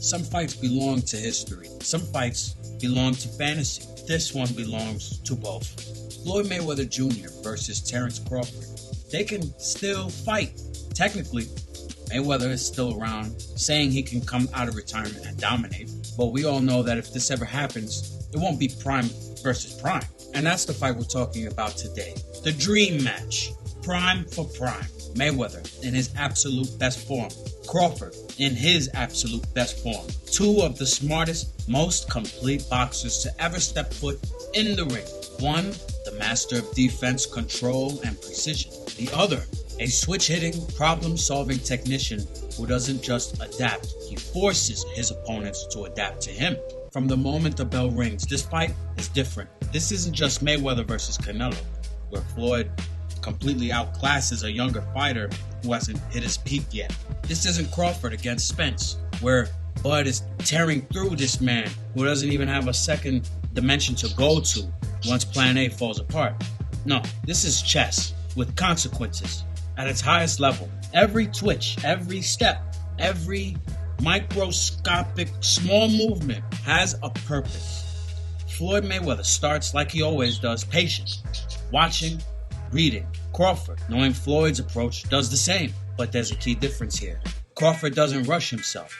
Some fights belong to history. Some fights belong to fantasy. This one belongs to both. Floyd Mayweather Jr. versus Terence Crawford. They can still fight. Technically, Mayweather is still around, saying he can come out of retirement and dominate. But we all know that if this ever happens, it won't be prime versus prime. And that's the fight we're talking about today. The dream match. Prime for prime. Mayweather in his absolute best form. Crawford in his absolute best form. Two of the smartest, most complete boxers to ever step foot in the ring. One, the master of defense, control, and precision. The other, a switch-hitting, problem-solving technician who doesn't just adapt, he forces his opponents to adapt to him. From the moment the bell rings, this fight is different. This isn't just Mayweather versus Canelo, where Floyd completely outclasses a younger fighter who hasn't hit his peak yet. This isn't Crawford against Spence, where Bud is tearing through this man who doesn't even have a second dimension to go to once Plan A falls apart. No, this is chess with consequences at its highest level. Every twitch, every step, every microscopic small movement has a purpose. Floyd Mayweather starts like he always does, patient, watching, reading. Crawford, knowing Floyd's approach, does the same. But there's a key difference here. Crawford doesn't rush himself.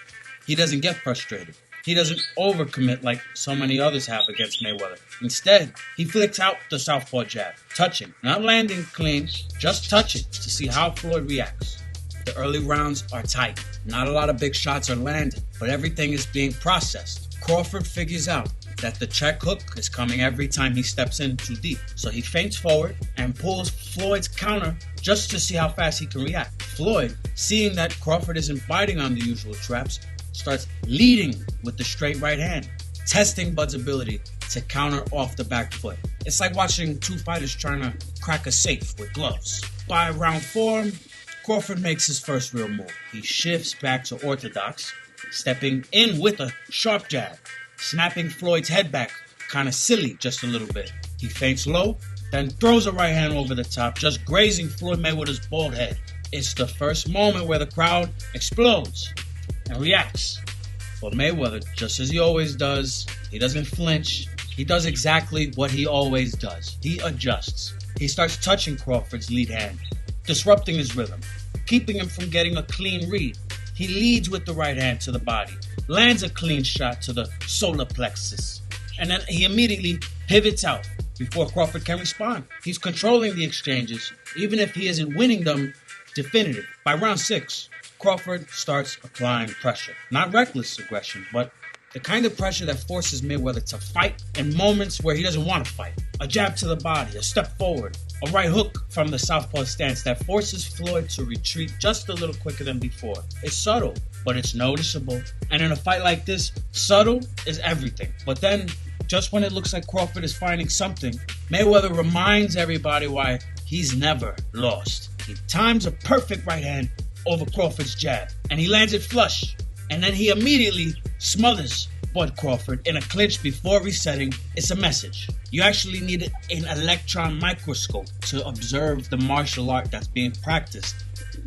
He doesn't get frustrated. He doesn't overcommit like so many others have against Mayweather. Instead, he flicks out the southpaw jab, touching, not landing clean, just touching to see how Floyd reacts. The early rounds are tight. Not a lot of big shots are landing, but everything is being processed. Crawford figures out that the check hook is coming every time he steps in too deep. So he feints forward and pulls Floyd's counter just to see how fast he can react. Floyd, seeing that Crawford isn't biting on the usual traps, starts leading with the straight right hand, testing Bud's ability to counter off the back foot. It's like watching two fighters trying to crack a safe with gloves. By round 4, Crawford makes his first real move. He shifts back to orthodox, stepping in with a sharp jab, snapping Floyd's head back, kind of silly just a little bit. He feints low, then throws a right hand over the top, just grazing Floyd Mayweather's bald head. It's the first moment where the crowd explodes and reacts. But Mayweather, just as he always does, he doesn't flinch. He does exactly what he always does. He adjusts. He starts touching Crawford's lead hand, disrupting his rhythm, keeping him from getting a clean read. He leads with the right hand to the body, lands a clean shot to the solar plexus, and then he immediately pivots out before Crawford can respond. He's controlling the exchanges, even if he isn't winning them definitive. By round 6, Crawford starts applying pressure. Not reckless aggression, but the kind of pressure that forces Mayweather to fight in moments where he doesn't want to fight. A jab to the body, a step forward, a right hook from the southpaw stance that forces Floyd to retreat just a little quicker than before. It's subtle, but it's noticeable. And in a fight like this, subtle is everything. But then, just when it looks like Crawford is finding something, Mayweather reminds everybody why he's never lost. He times a perfect right hand over Crawford's jab, and he lands it flush. And then he immediately smothers Bud Crawford in a clinch before resetting. It's a message. You actually need an electron microscope to observe the martial art that's being practiced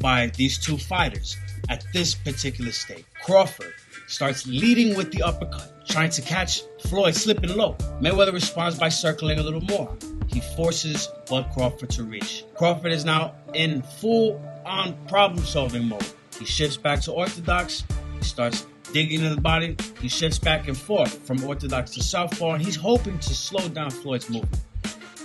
by these two fighters at this particular stage. Crawford starts leading with the uppercut, trying to catch Floyd slipping low. Mayweather responds by circling a little more. He forces Bud Crawford to reach. Crawford is now in full-on problem-solving mode. He shifts back to orthodox. He starts digging in the body. He shifts back and forth from orthodox to southpaw, and he's hoping to slow down Floyd's movement.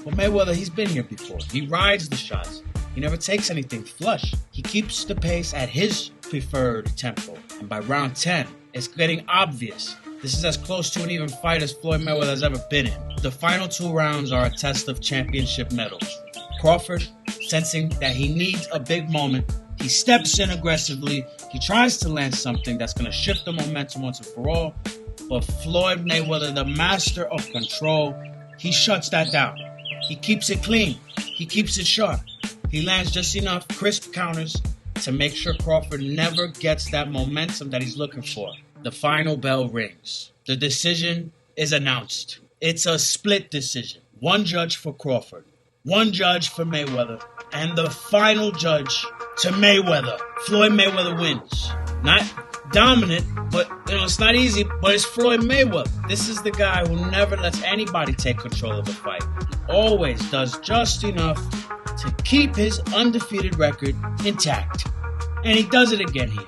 But Mayweather, he's been here before. He rides the shots. He never takes anything flush. He keeps the pace at his preferred tempo. And by round 10, it's getting obvious. This is as close to an even fight as Floyd Mayweather has ever been in. The final 2 rounds are a test of championship medals. Crawford, sensing that he needs a big moment, he steps in aggressively. He tries to land something that's going to shift the momentum once and for all. But Floyd Mayweather, the master of control, he shuts that down. He keeps it clean. He keeps it sharp. He lands just enough crisp counters to make sure Crawford never gets that momentum that he's looking for. The final bell rings. The decision is announced. It's a split decision. 1 judge for Crawford, 1 judge for Mayweather, and the final judge to Mayweather. Floyd Mayweather wins. Not dominant, but it's not easy. But it's Floyd Mayweather. This is the guy who never lets anybody take control of the fight. He always does just enough to keep his undefeated record intact. And he does it again here.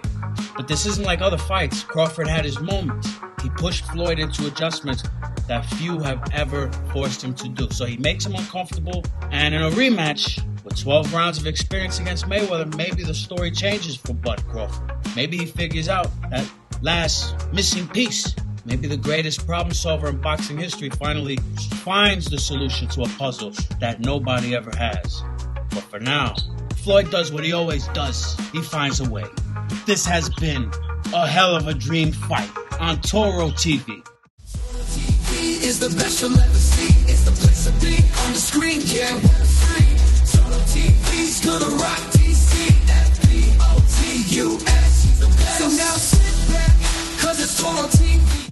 But this isn't like other fights. Crawford had his moments. He pushed Floyd into adjustments that few have ever forced him to do. So he makes him uncomfortable. And in a rematch, with 12 rounds of experience against Mayweather, maybe the story changes for Bud Crawford. Maybe he figures out that last missing piece. Maybe the greatest problem solver in boxing history finally finds the solution to a puzzle that nobody ever has. But for now, Floyd does what he always does. He finds a way. This has been a hell of a dream fight on Toro TV. TV is the best you'll ever see. It's the place to be on the screen. Yeah, Toro TV's gonna rock DC. FBOTUS. So now